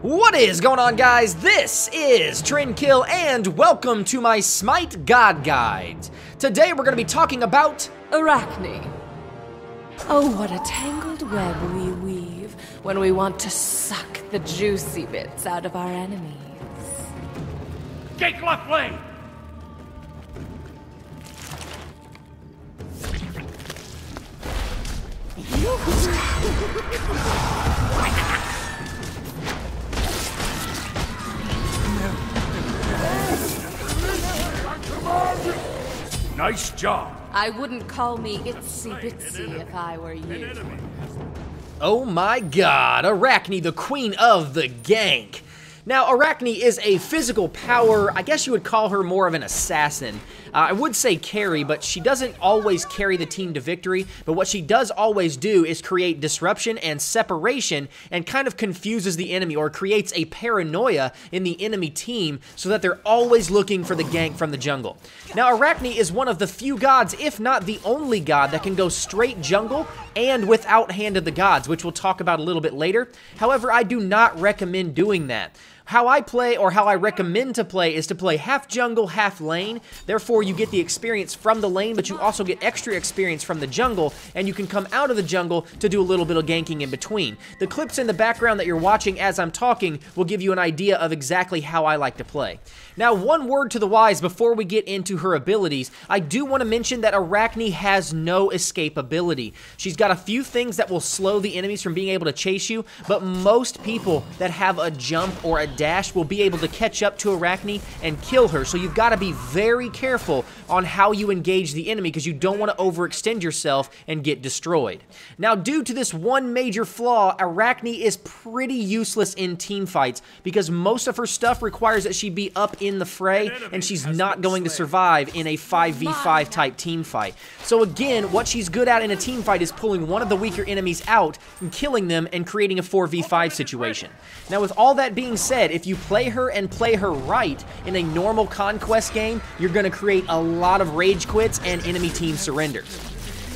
What is going on, guys? This is Trendkill, and welcome to my Smite God Guides. Today we're going to be talking about Arachne. Oh, what a tangled web we weave when we want to suck the juicy bits out of our enemies. Take left lane! Nice job. I wouldn't call me itsy bitsy if I were you. oh my god, Arachne, the queen of the gank. Now, Arachne is a physical power. I guess you would call her more of an assassin. I would say carry, but she doesn't always carry the team to victory. But what she does always do is create disruption and separation and kind of confuses the enemy or creates a paranoia in the enemy team so that they're always looking for the gank from the jungle. Now, Arachne is one of the few gods, if not the only god, that can go straight jungle and without Hand of the Gods, which we'll talk about a little bit later. However, I do not recommend doing that. How I play, or how I recommend to play, is to play half jungle, half lane. Therefore, you get the experience from the lane, but you also get extra experience from the jungle, and you can come out of the jungle to do a little bit of ganking in between. The clips in the background that you're watching as I'm talking will give you an idea of exactly how I like to play. Now, one word to the wise before we get into her abilities. I do want to mention that Arachne has no escape ability. She's got a few things that will slow the enemies from being able to chase you, but most people that have a jump or a dash will be able to catch up to Arachne and kill her. So you've got to be very careful on how you engage the enemy because you don't want to overextend yourself and get destroyed. Now, due to this one major flaw, Arachne is pretty useless in team fights because most of her stuff requires that she be up in the fray, and she's not going to survive in a 5v5 type team fight. So again, what she's good at in a team fight is pulling one of the weaker enemies out and killing them and creating a 4v5 situation. Now, with all that being said, if you play her and play her right in a normal conquest game, you're going to create a lot of rage quits and enemy team surrenders.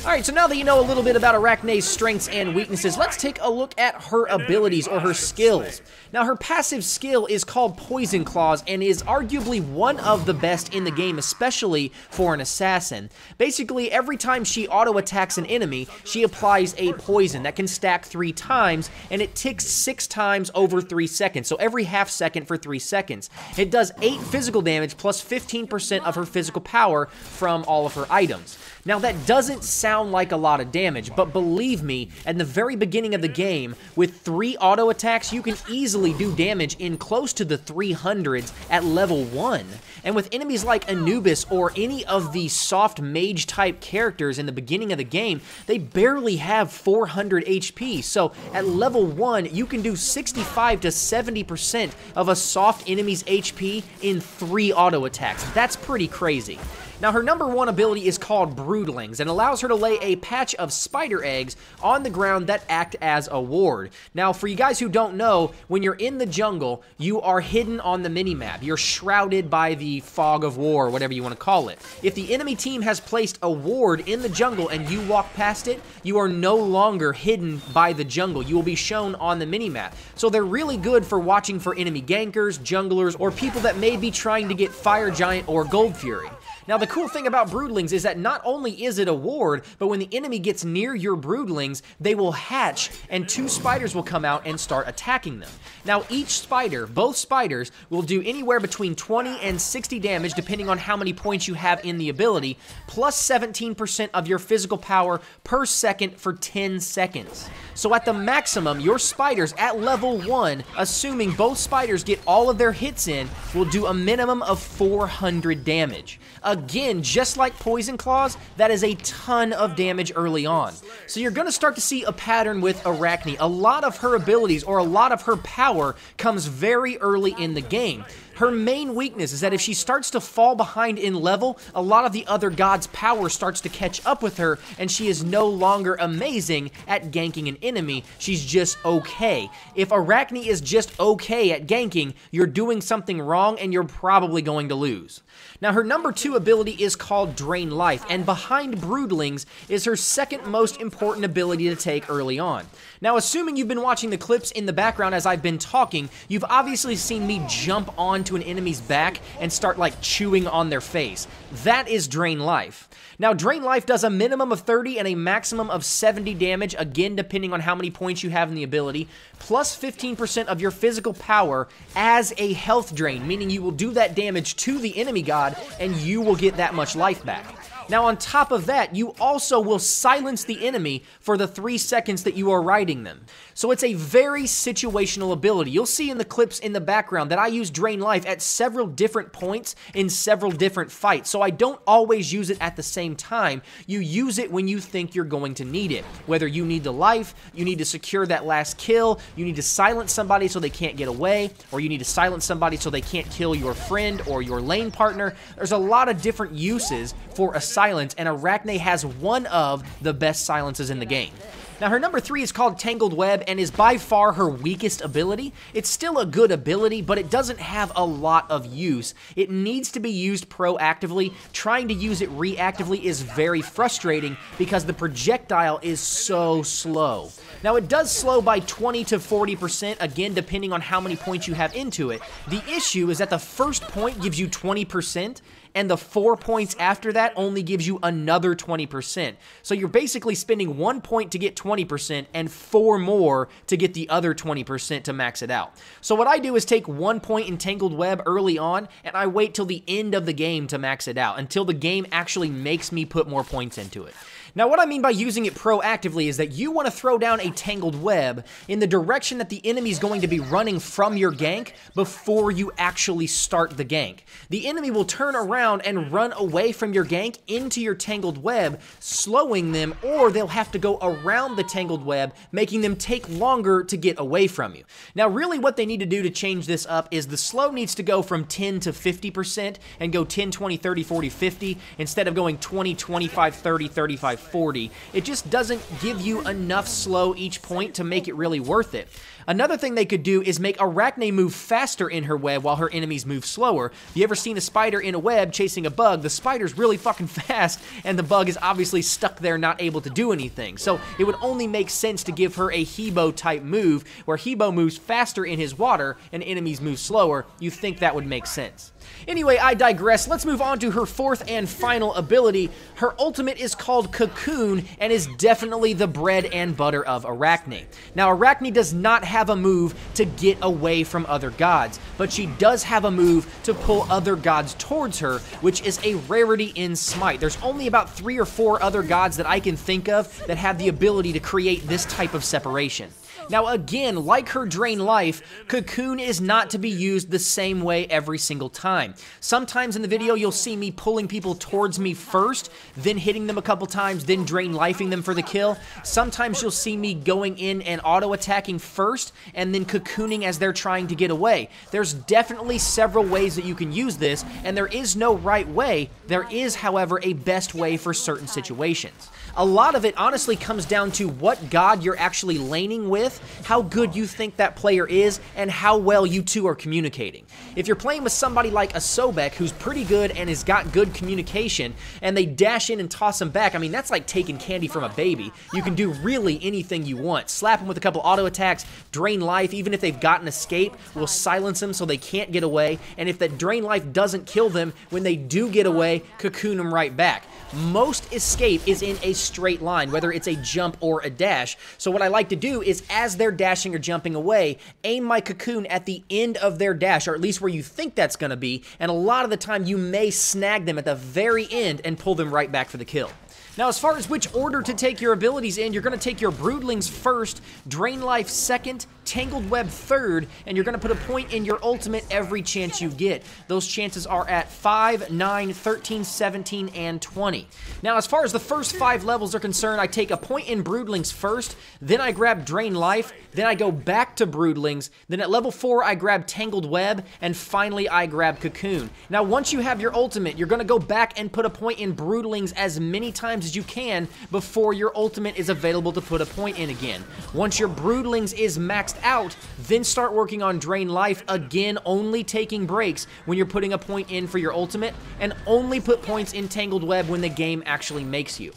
Alright, so now that you know a little bit about Arachne's strengths and weaknesses, let's take a look at her abilities or her skills. Now, her passive skill is called Poison Claws and is arguably one of the best in the game, especially for an assassin. Basically, every time she auto-attacks an enemy, she applies a poison that can stack 3 times, and it ticks 6 times over 3 seconds, so every half second for 3 seconds. It does 8 physical damage plus 15% of her physical power from all of her items. Now, that doesn't sound like a lot of damage, but believe me, at the very beginning of the game, with 3 auto attacks, you can easily do damage in close to the 300s at level 1. And with enemies like Anubis or any of the soft mage type characters in the beginning of the game, they barely have 400 HP. So at level 1, you can do 65 to 70% of a soft enemy's HP in 3 auto attacks. That's pretty crazy. Now, her number 1 ability is called Broodlings and allows her to lay a patch of spider eggs on the ground that act as a ward. Now, for you guys who don't know, when you're in the jungle, you are hidden on the minimap. You're shrouded by the fog of war, whatever you want to call it. If the enemy team has placed a ward in the jungle and you walk past it, you are no longer hidden by the jungle. You will be shown on the minimap. So they're really good for watching for enemy gankers, junglers, or people that may be trying to get Fire Giant or Gold Fury. Now, the cool thing about Broodlings is that not only is it a ward, but when the enemy gets near your Broodlings, they will hatch and 2 spiders will come out and start attacking them. Now, each spider, both spiders, will do anywhere between 20 and 60 damage depending on how many points you have in the ability, plus 17% of your physical power per second for 10 seconds. So at the maximum, your spiders at level 1, assuming both spiders get all of their hits in, will do a minimum of 400 damage. Again, just like Poison Claws, that is a ton of damage early on. So you're going to start to see a pattern with Arachne. A lot of her abilities or a lot of her power comes very early in the game. Her main weakness is that if she starts to fall behind in level, a lot of the other gods' power starts to catch up with her, and she is no longer amazing at ganking an enemy. She's just okay. If Arachne is just okay at ganking, you're doing something wrong and you're probably going to lose. Now, her number 2 ability is called Drain Life, and behind Broodlings is her second most important ability to take early on. Now, assuming you've been watching the clips in the background as I've been talking, you've obviously seen me jump onto an enemy's back and start like chewing on their face. That is Drain Life. Now, Drain Life does a minimum of 30 and a maximum of 70 damage, again, depending on how many points you have in the ability, plus 15% of your physical power as a health drain, meaning you will do that damage to the enemy god, and you will get that much life back. Now, on top of that, you also will silence the enemy for the 3 seconds that you are riding them. So it's a very situational ability. You'll see in the clips in the background that I use Drain Life at several different points in several different fights. So I don't always use it at the same time. You use it when you think you're going to need it. Whether you need the life, you need to secure that last kill, you need to silence somebody so they can't get away, or you need to silence somebody so they can't kill your friend or your lane partner. There's a lot of different uses for a silence, and Arachne has one of the best silences in the game. Now, her number 3 is called Tangled Web and is by far her weakest ability. It's still a good ability, but it doesn't have a lot of use. It needs to be used proactively. Trying to use it reactively is very frustrating because the projectile is so slow. Now, it does slow by 20 to 40%, again, depending on how many points you have into it. The issue is that the first point gives you 20%, and the 4 points after that only gives you another 20%. So you're basically spending 1 point to get 20% and 4 more to get the other 20% to max it out. So what I do is take 1 point in Tangled Web early on, and I wait till the end of the game to max it out, until the game actually makes me put more points into it. Now, what I mean by using it proactively is that you want to throw down a Tangled Web in the direction that the enemy is going to be running from your gank before you actually start the gank. The enemy will turn around and run away from your gank into your Tangled Web, slowing them, or they'll have to go around the Tangled Web, making them take longer to get away from you. Now, really what they need to do to change this up is the slow needs to go from 10 to 50% and go 10, 20, 30, 40, 50 instead of going 20, 25, 30, 35, 40. It just doesn't give you enough slow each point to make it really worth it. Another thing they could do is make Arachne move faster in her web while her enemies move slower. If you ever seen a spider in a web chasing a bug, the spider's really fucking fast, and the bug is obviously stuck there not able to do anything. So it would only make sense to give her a Hebo type move, where Hebo moves faster in his water and enemies move slower. You think that would make sense. Anyway, I digress. Let's move on to her 4th and final ability. Her ultimate is called Cocoon and is definitely the bread and butter of Arachne. Now, Arachne does not have a move to get away from other gods, but she does have a move to pull other gods towards her, which is a rarity in Smite. There's only about 3 or 4 other gods that I can think of that have the ability to create this type of separation. Now, again, like her Drain Life, Cocoon is not to be used the same way every single time. Sometimes in the video, you'll see me pulling people towards me first, then hitting them a couple times, then Drain Lifing them for the kill. Sometimes you'll see me going in and auto-attacking first, and then cocooning as they're trying to get away. There's definitely several ways that you can use this, and there is no right way. There is, however, a best way for certain situations. A lot of it honestly comes down to what god you're actually laning with, how good you think that player is, and how well you two are communicating. If you're playing with somebody like a Sobek who's pretty good and has got good communication, and they dash in and toss them back, I mean, that's like taking candy from a baby. You can do really anything you want. Slap them with a couple auto attacks, Drain Life, even if they've got an escape, will silence them so they can't get away, and if that Drain Life doesn't kill them, when they do get away, cocoon them right back. Most escape is in a straight line, whether it's a jump or a dash. So what I like to do is, as they're dashing or jumping away, aim my cocoon at the end of their dash, or at least where you think that's going to be, and a lot of the time you may snag them at the very end and pull them right back for the kill. Now, as far as which order to take your abilities in, you're going to take your Broodlings first, Drain Life second, Tangled Web third, and you're going to put a point in your ultimate every chance you get. Those chances are at 5, 9, 13, 17, and 20. Now, as far as the first 5 levels are concerned, I take a point in Broodlings first, then I grab Drain Life, then I go back to Broodlings, then at level 4 I grab Tangled Web, and finally I grab Cocoon. Now, once you have your ultimate, you're going to go back and put a point in Broodlings as many times as you can before your ultimate is available to put a point in again. Once your Broodlings is maxed out, then start working on Drain Life, again, only taking breaks when you're putting a point in for your ultimate, and only put points in Tangled Web when the game actually makes you.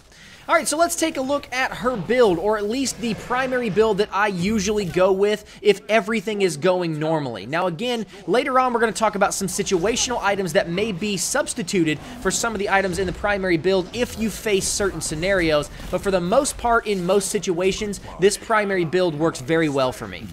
Alright, so let's take a look at her build, or at least the primary build that I usually go with if everything is going normally. Now again, later on we're going to talk about some situational items that may be substituted for some of the items in the primary build if you face certain scenarios, but for the most part, in most situations, this primary build works very well for me.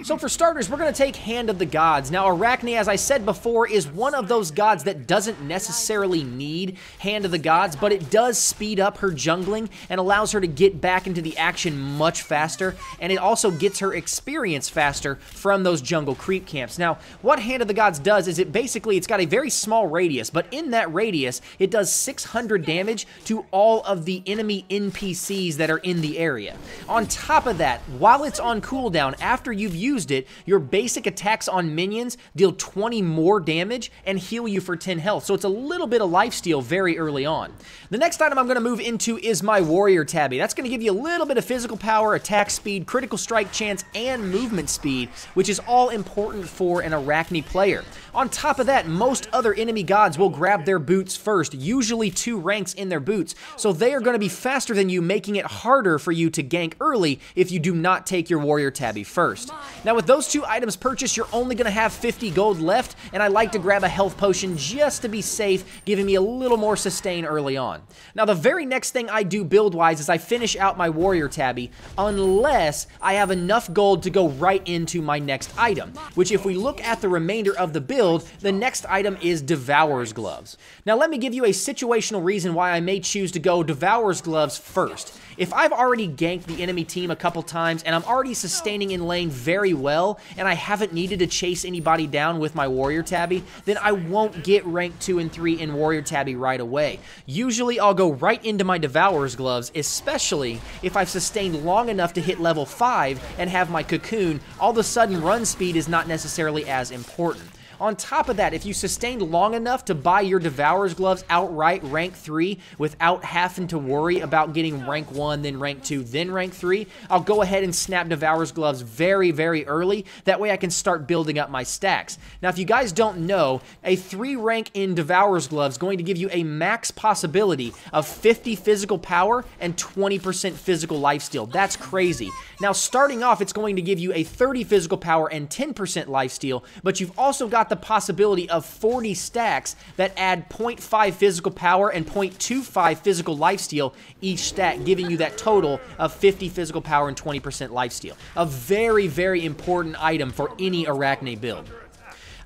So for starters, we're going to take Hand of the Gods. Now, Arachne, as I said before, is one of those gods that doesn't necessarily need Hand of the Gods, but it does speed up her jungling and allows her to get back into the action much faster, and it also gets her experience faster from those jungle creep camps. Now, what Hand of the Gods does is it's got a very small radius, but in that radius, it does 600 damage to all of the enemy NPCs that are in the area. On top of that, while it's on cooldown, after you've used it, your basic attacks on minions deal 20 more damage and heal you for 10 health, so it's a little bit of lifesteal very early on. The next item I'm going to move into is my Warrior Tabby. That's going to give you a little bit of physical power, attack speed, critical strike chance, and movement speed, which is all important for an Arachne player. On top of that, most other enemy gods will grab their boots first, usually 2 ranks in their boots, so they are going to be faster than you, making it harder for you to gank early if you do not take your Warrior Tabby first. Now with those 2 items purchased, you're only going to have 50 gold left, and I like to grab a health potion just to be safe, giving me a little more sustain early on. Now the very next thing I do build-wise is I finish out my Warrior Tabby, unless I have enough gold to go right into my next item, which if we look at the remainder of the build, the next item is Devourer's Gloves. Now let me give you a situational reason why I may choose to go Devourer's Gloves first. If I've already ganked the enemy team a couple times and I'm already sustaining in lane very well and I haven't needed to chase anybody down with my Warrior Tabby, then I won't get rank 2 and 3 in Warrior Tabby right away. Usually I'll go right into my Devourer's Gloves, especially if I've sustained long enough to hit level 5 and have my Cocoon. All of a sudden run speed is not necessarily as important. On top of that, if you sustained long enough to buy your Devourer's Gloves outright rank 3 without having to worry about getting rank 1, then rank 2, then rank 3, I'll go ahead and snap Devourer's Gloves very, very early. That way I can start building up my stacks. Now, if you guys don't know, a 3 rank in Devourer's Gloves is going to give you a max possibility of 50 physical power and 20% physical lifesteal. That's crazy. Now, starting off, it's going to give you a 30 physical power and 10% lifesteal, but you've also got the possibility of 40 stacks that add 0.5 physical power and 0.25 physical lifesteal each stack, giving you that total of 50 physical power and 20% lifesteal. A very, very important item for any Arachne build.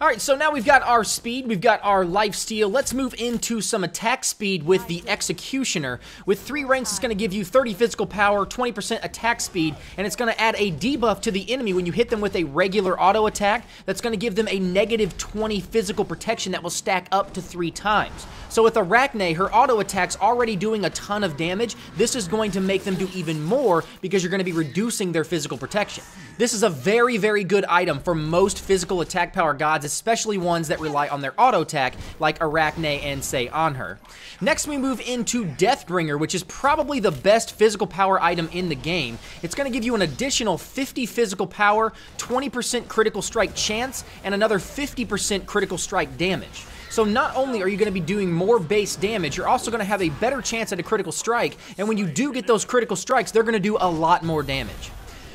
Alright, so now we've got our speed, we've got our lifesteal. Let's move into some attack speed with the Executioner. With 3 ranks, it's going to give you 30 physical power, 20% attack speed, and it's going to add a debuff to the enemy when you hit them with a regular auto attack. That's going to give them a negative 20 physical protection that will stack up to 3 times. So with Arachne, her auto attack's already doing a ton of damage. This is going to make them do even more because you're going to be reducing their physical protection. This is a very, very good item for most physical attack power gods, especially ones that rely on their auto attack like Arachne and, say, Anhur. Next, we move into Deathbringer, which is probably the best physical power item in the game. It's going to give you an additional 50 physical power, 20% critical strike chance, and another 50% critical strike damage. So not only are you going to be doing more base damage, you're also going to have a better chance at a critical strike, and when you do get those critical strikes, they're going to do a lot more damage.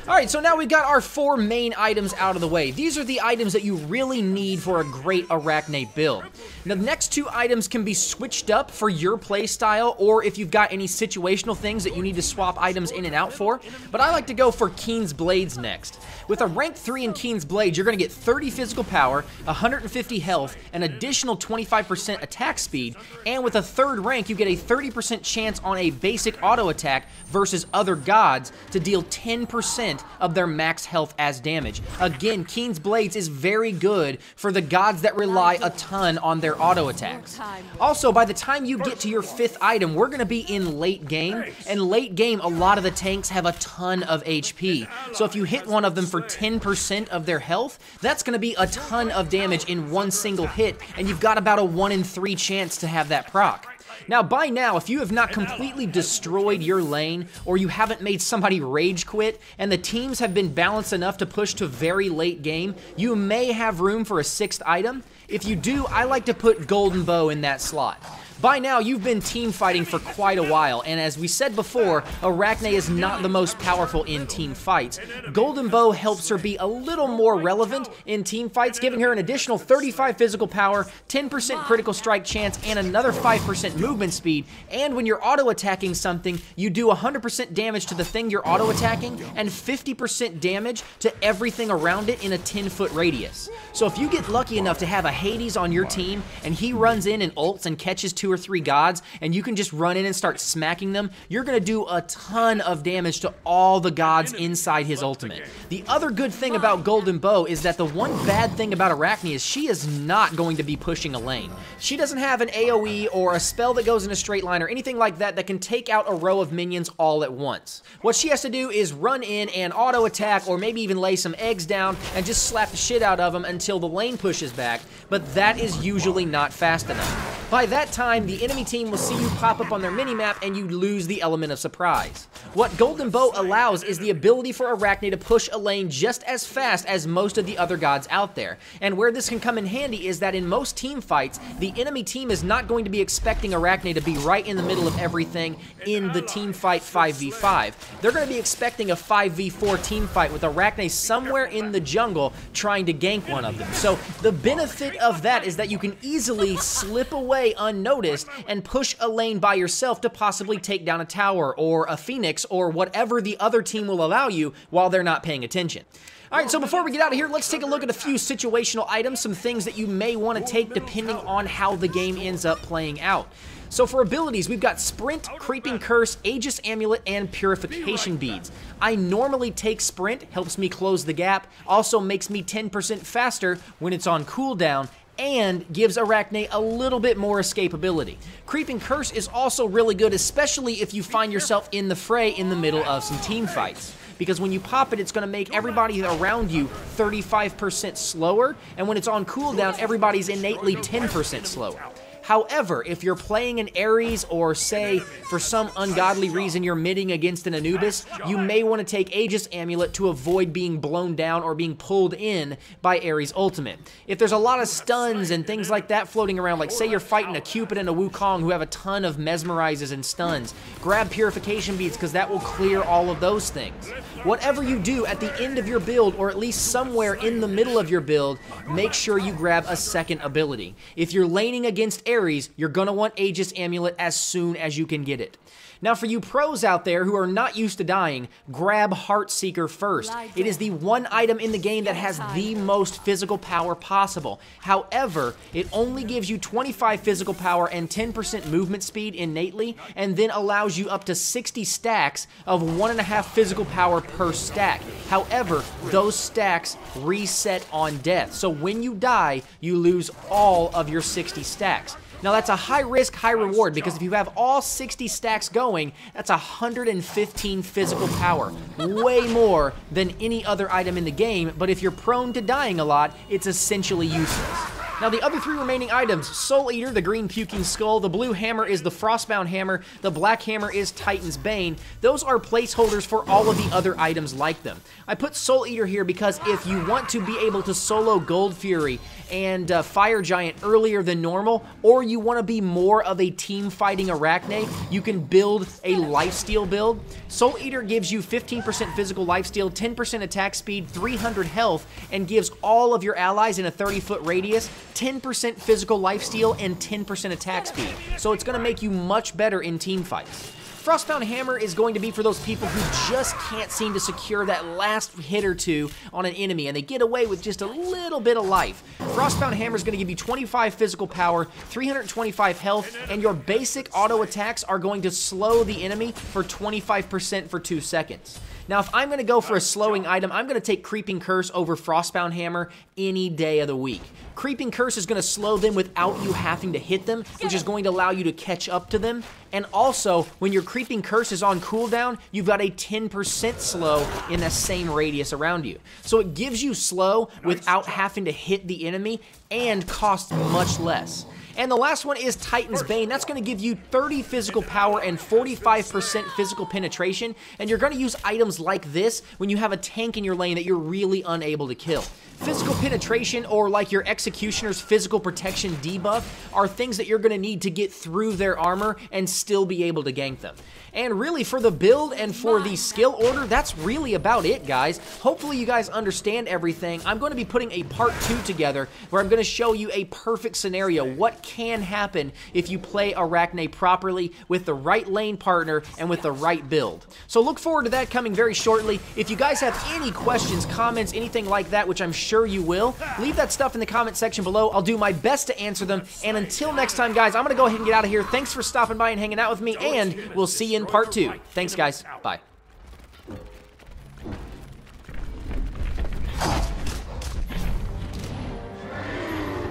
Alright, so now we've got our 4 main items out of the way. These are the items that you really need for a great Arachne build. Now, the next 2 items can be switched up for your playstyle, or if you've got any situational things that you need to swap items in and out for, but I like to go for Keen's Blades next. With a rank 3 in Keen's Blades, you're going to get 30 physical power, 150 health, an additional 25% attack speed, and with a 3rd rank, you get a 30% chance on a basic auto attack versus other gods to deal 10% of their max health as damage. Again, Keen's Blades is very good for the gods that rely a ton on their auto attacks. Also, by the time you get to your 5th item, we're going to be in late game, and late game, a lot of the tanks have a ton of HP. So if you hit one of them for 10% of their health, that's going to be a ton of damage in one single hit, and you've got about a 1 in 3 chance to have that proc. Now, by now, if you have not completely destroyed your lane, or you haven't made somebody rage quit, and the teams have been balanced enough to push to very late game, you may have room for a 6th item. If you do, I like to put Golden Bow in that slot. By now, you've been team fighting for quite a while, and as we said before, Arachne is not the most powerful in team fights. Golden Bow helps her be a little more relevant in team fights, giving her an additional 35 physical power, 10% critical strike chance, and another 5% movement speed. And when you're auto-attacking something, you do 100% damage to the thing you're auto-attacking, and 50% damage to everything around it in a 10-foot radius. So if you get lucky enough to have a Hades on your team, and he runs in and ults and catches 2 or 3 gods, and you can just run in and start smacking them, you're gonna do a ton of damage to all the gods inside his ultimate. The other good thing about Golden Bow is that the one bad thing about Arachne is she is not going to be pushing a lane. She doesn't have an AoE or a spell that goes in a straight line or anything like that that can take out a row of minions all at once. What she has to do is run in and auto attack, or maybe even lay some eggs down and just slap the shit out of them until the lane pushes back, but that is usually not fast enough. By that time, the enemy team will see you pop up on their minimap and you lose the element of surprise. What Golden Bow allows is the ability for Arachne to push a lane just as fast as most of the other gods out there. And where this can come in handy is that in most team fights, the enemy team is not going to be expecting Arachne to be right in the middle of everything in the team fight 5v5. They're going to be expecting a 5v4 team fight with Arachne somewhere in the jungle trying to gank one of them. So the benefit of that is that you can easily slip away unnoticed and push a lane by yourself to possibly take down a tower or a phoenix or whatever the other team will allow you while they're not paying attention. Alright, so before we get out of here, let's take a look at a few situational items, some things that you may want to take depending on how the game ends up playing out. So for abilities, we've got Sprint, Creeping Curse, Aegis Amulet, and Purification Beads. I normally take Sprint, helps me close the gap, also makes me 10% faster when it's on cooldown, and gives Arachne a little bit more escapability. Creeping Curse is also really good, especially if you find yourself in the fray in the middle of some team fights. Because when you pop it, it's going to make everybody around you 35% slower, and when it's on cooldown, everybody's innately 10% slower. However, if you're playing an Ares, or say, for some ungodly reason you're midding against an Anubis, you may want to take Aegis Amulet to avoid being blown down or being pulled in by Ares' ultimate. If there's a lot of stuns and things like that floating around, like say you're fighting a Cupid and a Wukong who have a ton of mesmerizes and stuns, grab Purification Beads because that will clear all of those things. Whatever you do at the end of your build, or at least somewhere in the middle of your build, make sure you grab a second ability. If you're laning against Ares, you're gonna want Aegis Amulet as soon as you can get it. Now for you pros out there who are not used to dying, grab Heartseeker first. It is the one item in the game that has the most physical power possible. However, it only gives you 25 physical power and 10% movement speed innately, and then allows you up to 60 stacks of 1.5 physical power per stack. However, those stacks reset on death. So when you die, you lose all of your 60 stacks. Now that's a high risk, high reward, because if you have all 60 stacks going, that's 115 physical power. Way more than any other item in the game, but if you're prone to dying a lot, it's essentially useless. Now the other 3 remaining items, Soul Eater, the green puking skull, the blue hammer is the Frostbound hammer, the black hammer is Titan's Bane. Those are placeholders for all of the other items like them. I put Soul Eater here because if you want to be able to solo Gold Fury and Fire Giant earlier than normal, or you want to be more of a team fighting Arachne, you can build a lifesteal build. Soul Eater gives you 15% physical lifesteal, 10% attack speed, 300 health, and gives all of your allies in a 30-foot radius 10% physical lifesteal and 10% attack speed. So it's going to make you much better in team fights. Frostbound Hammer is going to be for those people who just can't seem to secure that last hit or two on an enemy, and they get away with just a little bit of life. Frostbound Hammer is going to give you 25 physical power, 325 health, and your basic auto attacks are going to slow the enemy for 25% for 2 seconds. Now, if I'm going to go for a slowing item, I'm going to take Creeping Curse over Frostbound Hammer any day of the week. Creeping Curse is going to slow them without you having to hit them, which is going to allow you to catch up to them. And also, when your Creeping Curse is on cooldown, you've got a 10% slow in the same radius around you. So it gives you slow without having to hit the enemy and costs much less. And the last one is Titan's Bane. That's going to give you 30 physical power and 45% physical penetration. And you're going to use items like this when you have a tank in your lane that you're really unable to kill. Physical penetration, or like your Executioner's physical protection debuff, are things that you're going to need to get through their armor and still be able to gank them. And really, for the build and for the skill order, that's really about it, guys. Hopefully you guys understand everything. I'm going to be putting a part 2 together where I'm going to show you a perfect scenario, what can happen if you play Arachne properly with the right lane partner and with the right build. So look forward to that coming very shortly. If you guys have any questions, comments, anything like that, which I'm sure you will, leave that stuff in the comment section below. I'll do my best to answer them. And until next time, guys, I'm going to go ahead and get out of here. Thanks for stopping by and hanging out with me, and we'll see you in part 2. Thanks, guys. Bye.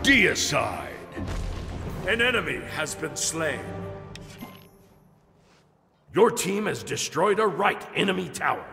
Deicide. An enemy has been slain. Your team has destroyed a right enemy tower.